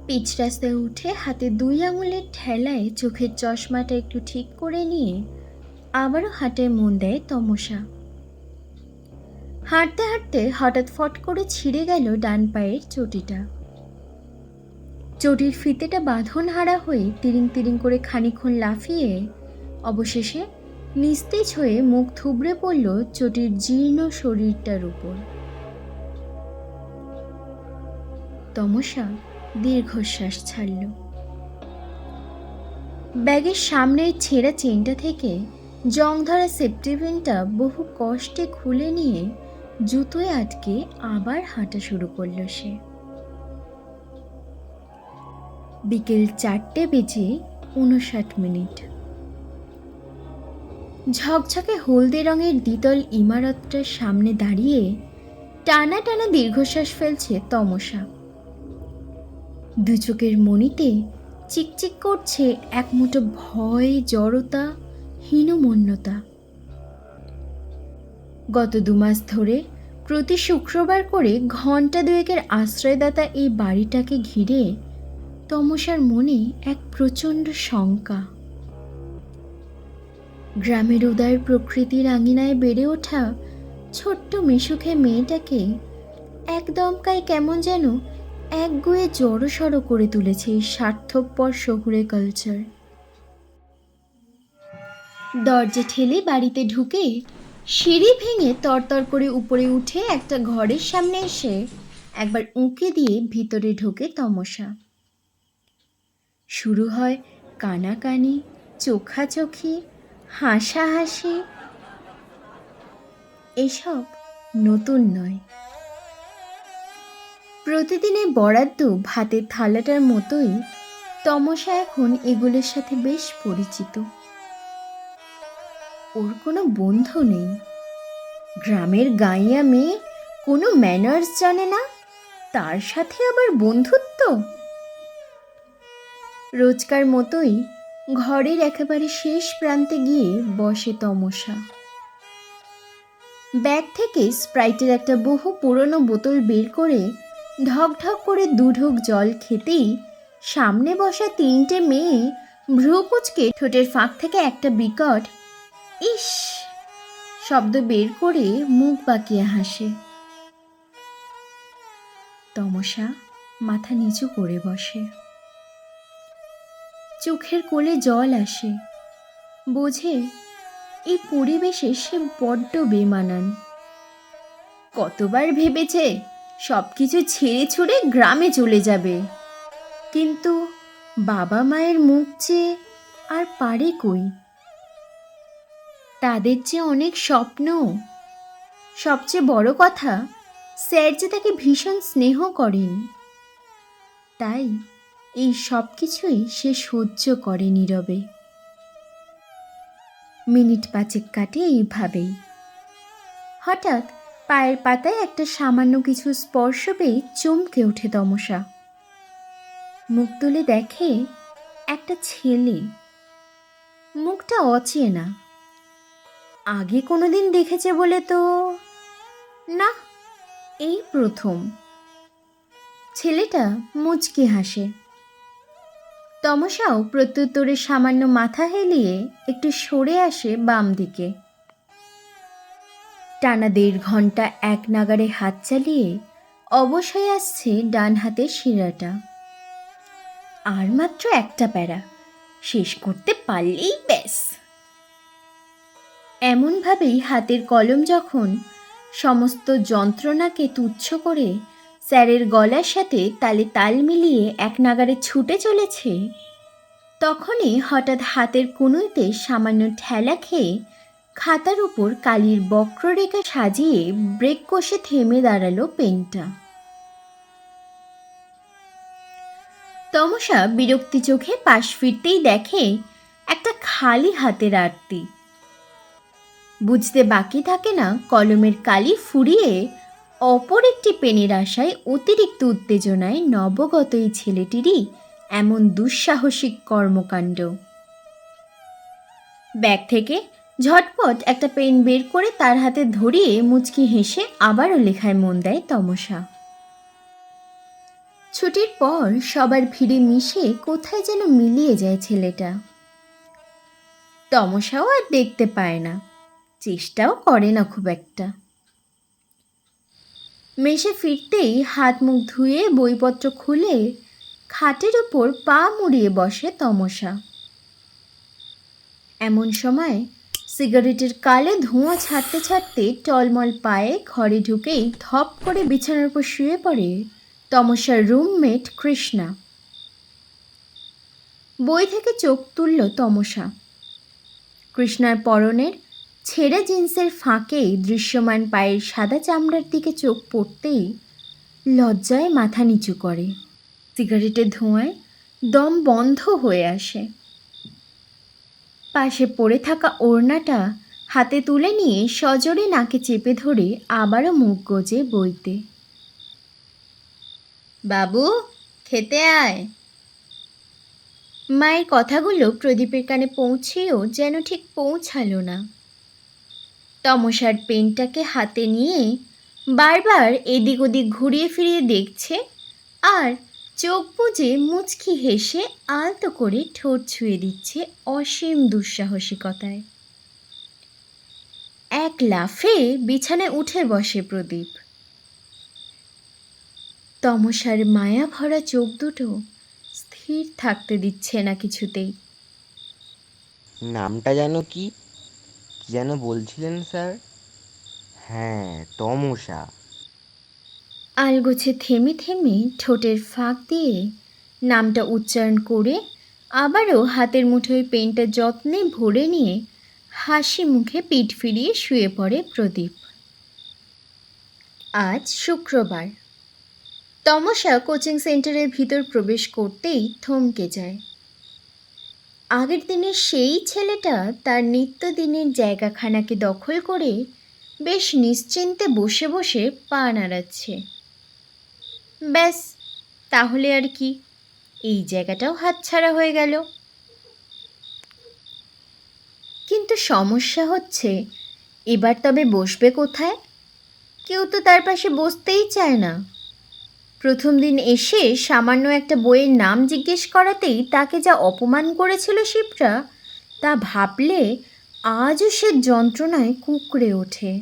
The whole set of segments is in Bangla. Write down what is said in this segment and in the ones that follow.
পিচ রাস্তায় উঠে হাতে 2 আঙুলের ঠেলায় চোখের চশমাটা একটু ঠিক করে নিয়ে আবারও হাঁটায় মন দেয় তমসা। হাঁটতে হাঁটতে হঠাৎ ফট করে ছিঁড়ে গেল ডান পায়ের চটিটা। চটির ফিতেটা বাঁধন হারা হয়ে তিরিং তিরিং করে খানিকক্ষণ লাফিয়ে অবশেষে নিস্তেজ হয়ে মুখ থুবড়ে পড়ল চটির জীর্ণ শরীরটার উপর। তমসা দীর্ঘশ্বাস ছাড়ল। ব্যাগের সামনের ছেঁড়া চেনটা থেকে জং ধরা সেফটি পিনটা বহু কষ্টে খুলে নিয়ে জুতোয় আটকে আবার হাঁটা শুরু করল সে। বিকেল 4:59। ঝকঝকে হলদে রঙের দ্বিতল ইমারতটার সামনে দাঁড়িয়ে টানা টানা দীর্ঘশ্বাস ফেলছে তমসা। দু চোখের মণিতে চিকচিক করছে এক মুঠো ভয়, জড়তা, হীনমন্যতা। গত 2 মাস ধরে প্রতি শুক্রবার করে ঘণ্টা 2 আশ্রয়দাতা এই বাড়িটাকে ঘিরে তমসার মনে এক প্রচণ্ড শঙ্কা। গ্রামের উদার প্রকৃতির আঙিনায় বেড়ে ওঠা ছোট্ট মিশুখে মেয়েটাকে একদমকাই কেমন যেন একগুঁয়ে জড়সড় করে তুলেছে এই স্বার্থপর শহুরে কালচার। দরজা ঠেলে বাড়িতে ঢুকে সিঁড়ি ভেঙে তরতর করে উপরে উঠে একটা ঘরের সামনে এসে একবার উঁকে দিয়ে ভিতরে ঢোকে তমসা। শুরু হয় কানাকানি, চোখাচোখি, হাসাহাসি। এসব নতুন নয়। প্রতিদিনের বরাদ্দ ভাতের থালাটার মতোই তমসা এখন এগুলোর সাথে বেশ পরিচিত। ওর কোনো বন্ধু নেই। গ্রামের গাঁইয়া মেয়ে, কোনো ম্যানার্স জানে না, তার সাথে আবার বন্ধুত্ব। রোজকার মতোই ঘরের একেবারে শেষ প্রান্তে গিয়ে বসে তমসা। ব্যাগ থেকে স্প্রাইটের একটা বহু পুরনো বোতল বের করে ঢক ঢক করে 2 ঢোক জল খেতেই সামনে বসা 3টে মেয়ে ভ্রু কুঁচকে ঠোঁটের ফাঁক থেকে একটা বিকট ইস শব্দ বের করে মুখ বাঁকিয়ে হাসে। তমসা মাথা নিচু করে বসে। চোখের কোলে জল আসে। বোঝে এই পরিবেশে সে বড্ড বেমানান। কতবার ভেবেছে সব কিছু ছেড়ে ছুড়ে গ্রামে চলে যাবে, কিন্তু বাবা মায়ের মুখ চেয়ে আর পারে কই। তাদের যে অনেক স্বপ্ন। সবচেয়ে বড় কথা, স্যার যে তাকে ভীষণ স্নেহ করেন। তাই এই সব কিছুই সে সহ্য করে নীরবে। মিনিট 5 কাটে এইভাবেই। হঠাৎ পায়ের পাতায় একটা সামান্য কিছু স্পর্শ পেয়ে চমকে ওঠে তমসা। মুখ তুলে দেখে একটা ছেলে। মুখটা অচেনা। আগে কোনোদিন দেখেছে বলে তো না, এই প্রথম। ছেলেটা মুচকি হাসে। তমসাও প্রত্যুত্তরে সামান্য মাথা হেলিয়ে একটু সরে আসে বাম দিকে। টানা 1.5 ঘন্টা এক নাগাড়ে হাত চালিয়ে অবশ হয়ে আসছে ডান হাতের শিরাটা। আর মাত্র একটা প্যারা শেষ করতে পারলেই ব্যাস। এমনভাবেই হাতের কলম যখন সমস্ত যন্ত্রণাকে তুচ্ছ করে স্যারের গলার সাথে তালে তাল মিলিয়ে এক নাগাড়ে ছুটে চলেছে, তখনই হঠাৎ হাতের কনুইতে সামান্য ঠেলা খেয়ে খাতার উপর কালির বক্ররেখা সাজিয়ে ব্রেক কষে থেমে দাঁড়ালো পেনটা। তমসা বিরক্তি চোখে পাশ ফিরতেই দেখে একটা খালি হাতের আরতি। বুঝতে বাকি থাকে না কলমের কালি ফুরিয়ে অপর একটি পেনের আশায় অতিরিক্ত উত্তেজনায় নবগত এই ছেলেটিরই এমন দুঃসাহসিক কর্মকাণ্ড। ব্যাগ থেকে ঝটপট একটা পেন বের করে তার হাতে ধরিয়ে মুচকি হেসে আবারও লেখায় মন দেয় তমসা। ছুটির পর সবার ভিড়ে মিশে কোথায় যেন মিলিয়ে যায় ছেলেটা। তমসাও আর দেখতে পায় না, চেষ্টাও করে না খুব একটা। মেশে ফিরতেই হাত মুখ ধুয়ে বইপত্র খুলে খাটের উপর পা মুড়িয়ে বসে তমসা। এমন সময় সিগারেটের কালে ধোঁয়া ছাড়তে ছাড়তে টলমল পায়ে ঘরে ঢুকেই ধপ করে বিছানার উপর শুয়ে পড়ে তমসার রুমমেট কৃষ্ণা। বই থেকে চোখ তুলল তমসা। কৃষ্ণার পরনের ছেঁড়া জিন্সের ফাঁকেই দৃশ্যমান পায়ের সাদা চামড়ার দিকে চোখ পড়তেই লজ্জায় মাথা নিচু করে। সিগারেটের ধোঁয়ায় দম বন্ধ হয়ে আসে। পাশে পড়ে থাকা ওড়নাটা হাতে তুলে নিয়ে সজোরে নাকে চেপে ধরে আবারও মুখ গোজে বইতে। বাবু, খেতে আয়। মায়ের কথাগুলো প্রদীপের কানে পৌঁছেও যেন ঠিক পৌঁছালো না। তমসার পেনটাকে হাতে নিয়ে বারবার এদিক ওদিক ঘুরিয়ে ফিরিয়ে দেখছে আর চোখ বুজে মুচকি হেসে আলতো করে ঠোঁট ছুঁয়ে দিচ্ছে অসীম দুঃসাহসিকতায়। এক লাফে বিছানায় উঠে বসে প্রদীপ। তমসার মায়া ভরা চোখ দুটো স্থির থাকতে দিচ্ছে না কিছুতেই। নামটা যেন কি যেন বলছিলেন স্যার? হ্যাঁ, তমসা। আলগোছে থেমে থেমে ঠোঁটের ফাঁক দিয়ে নামটা উচ্চারণ করে আবারও হাতের মুঠোয় পেনটা যত্নে ভরে নিয়ে হাসি মুখে পিঠ ফিরিয়ে শুয়ে পড়ে প্রদীপ। আজ শুক্রবার। তমসা কোচিং সেন্টারের ভিতর প্রবেশ করতেই থমকে যায়। আগের দিনের সেই ছেলেটা তার নিত্যদিনের জায়গাখানাকে দখল করে বেশ নিশ্চিন্তে বসে বসে পা নাড়াচ্ছে। ব্যাস, তাহলে আর কি, এই জায়গাটাও হাতছাড়া হয়ে গেল। কিন্তু সমস্যা হচ্ছে, এবার তবে বসবে কোথায়? কেউ তো তার পাশে বসতেই চায় না। প্রথম দিন এসে সামান্য একটা বইয়ের নাম জিজ্ঞেস করাতেই তাকে যা অপমান করেছিল শিবরা, তা ভাবলে আজও সে যন্ত্রণায় কুঁকড়ে ওঠে।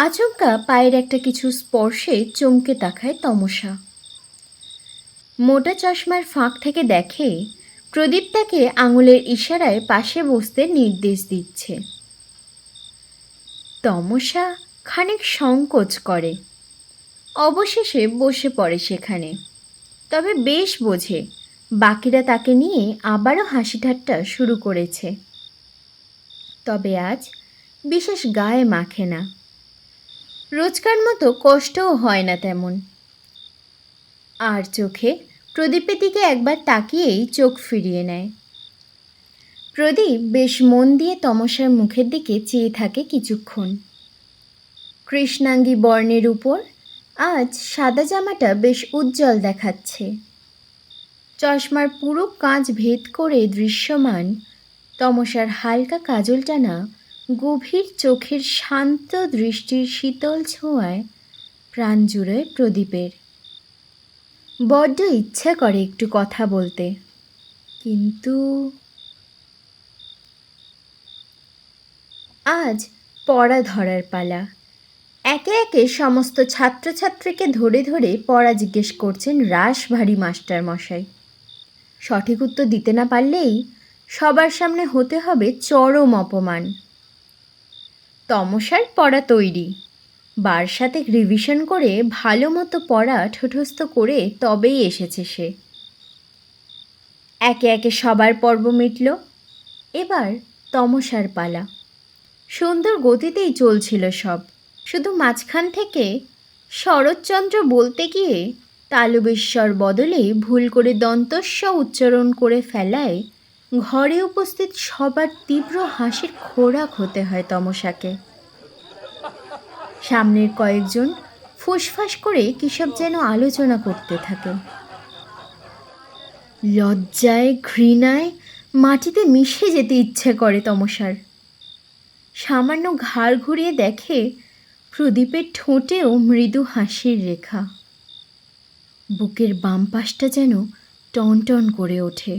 আচমকা পায়ের একটা কিছু স্পর্শে চমকে তাকায় তমসা। মোটা চশমার ফাঁক থেকে দেখে প্রদীপ তাকে আঙুলের ইশারায় পাশে বসতে নির্দেশ দিচ্ছে। তমসা খানিক সংকোচ করে, অবশেষে বসে পড়ে সেখানে। তবে বেশ বোঝে বাকিরা তাকে নিয়ে আবারও হাসি ঠাট্টা শুরু করেছে। তবে আজ বিশেষ গায়ে মাখে না, রোজকার মতো কষ্টও হয় না তেমন। আর চোখে প্রদীপের দিকে একবার তাকিয়েই চোখ ফিরিয়ে নেয়। প্রদীপ বেশ মন দিয়ে তমসার মুখের দিকে চেয়ে থাকে কিছুক্ষণ। কৃষ্ণাঙ্গী বর্ণের উপর আজ সাদা জামাটা বেশ উজ্জ্বল দেখাচ্ছে। চশমার পুরো কাঁচ ভেদ করে দৃশ্যমান তমসার হালকা কাজল টানা গভীর চোখের শান্ত দৃষ্টির শীতল ছোঁয়ায় প্রাণ জুড়োয় প্রদীপের। বড্ড ইচ্ছে করে একটু কথা বলতে, কিন্তু আজ পড়া ধরার পালা। একে একে সমস্ত ছাত্রছাত্রীকে ধরে ধরে পড়া জিজ্ঞেস করছেন রাশভারী মাস্টার মশাই। সঠিক উত্তর দিতে না পারলেই সবার সামনে হতে হবে চরম অপমান। তমসার পড়া তৈরি, বার সাথে রিভিশন করে ভালো মতো পড়া ঠোঁটস্থ করে তবেই এসেছে সে। একে একে সবার পর্ব মিটল, এবার তমসার পালা। সুন্দর গতিতেই চলছিল সব, শুধু মাঝখান থেকে শরৎচন্দ্র বলতে গিয়ে তালবেশ্বর বদলে ভুল করে দন্তস্ব উচ্চারণ করে ফেলায় ঘরে উপস্থিত সবার তীব্র হাসির খোরাক হতে হয় তমসাকে। সামনের কয়েকজন ফুসফাস করে কিসব যেন আলোচনা করতে থাকে। লজ্জায় ঘৃণায় মাটিতে মিশে যেতে ইচ্ছে করে তমসার। সামান্য ঘাড় ঘুরিয়ে দেখে প্রদীপের ঠোঁটেও মৃদু হাসির রেখা। বুকের বাম পাশটা যেন টনটন করে ওঠে,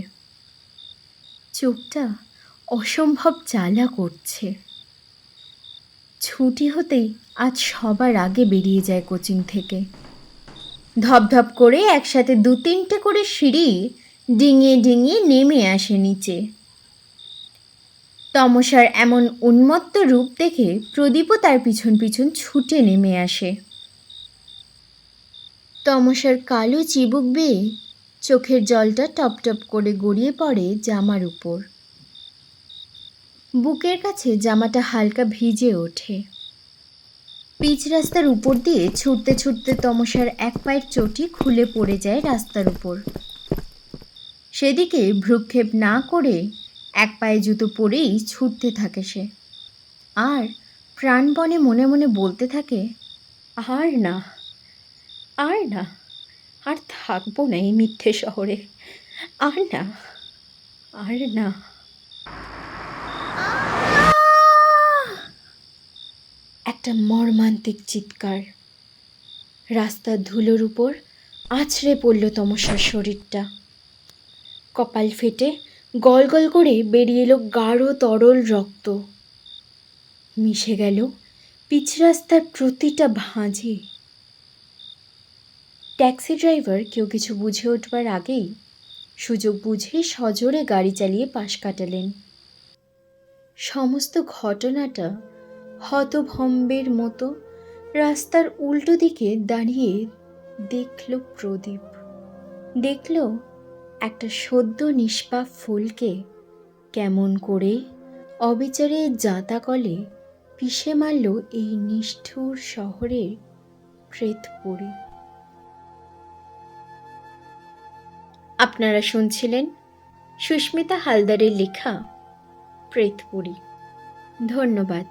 চোখটা অসম্ভব জ্বালা করছে। ছুটি হতেই আজ সবার আগে বেরিয়ে যায় কোচিং থেকে। ধপধপ করে একসাথে 2-3টে করে সিঁড়ি ডিঙিয়ে ডিঙিয়ে নেমে আসে নিচে। তমসার এমন উন্মত্ত রূপ দেখে প্রদীপও তার পিছন পিছন ছুটে নেমে আসে। তমসার কালো চিবুক বেয়ে চোখের জলটা টপ টপ করে গড়িয়ে পড়ে জামার উপর। বুকের কাছে জামাটা হালকা ভিজে ওঠে। পিচ রাস্তার উপর দিয়ে ছুটতে ছুটতে তমসার এক পায়ের চটি খুলে পড়ে যায় রাস্তার উপর। সেদিকে ভ্রুক্ষেপ না করে এক পায়ে জুতো পরেই ছুটতে থাকে সে, আর প্রাণপণে মনে মনে বলতে থাকে, আর না, আর না, আর থাকবো না এই মিথ্যে শহরে, আর না, আর না। একটা মর্মান্তিক চিৎকার। রাস্তার ধুলোর উপর আছড়ে পড়ল তমসার শরীরটা। কপাল ফেটে গল গল করে বেরিয়ে এলো গাঢ় তরল রক্ত, মিশে গেল পিচ রাস্তার প্রতিটা ভাঁজে। ট্যাক্সি ড্রাইভার কেউ কিছু বুঝে উঠবার আগেই সুযোগ বুঝে সজোরে গাড়ি চালিয়ে পাশ কাটালেন। সমস্ত ঘটনাটা হতভম্বের মতো রাস্তার উল্টো দিকে দাঁড়িয়ে দেখল প্রদীপ। দেখল একটা সদ্য নিষ্পাপ ফুলকে কেমন করে অবিচারে জাঁতাকলে পিষে মারল এই নিষ্ঠুর শহরের প্রেতপুরী। আপনারা শুনছিলেন সুস্মিতা হালদারের লেখা প্রেতপুরী। ধন্যবাদ।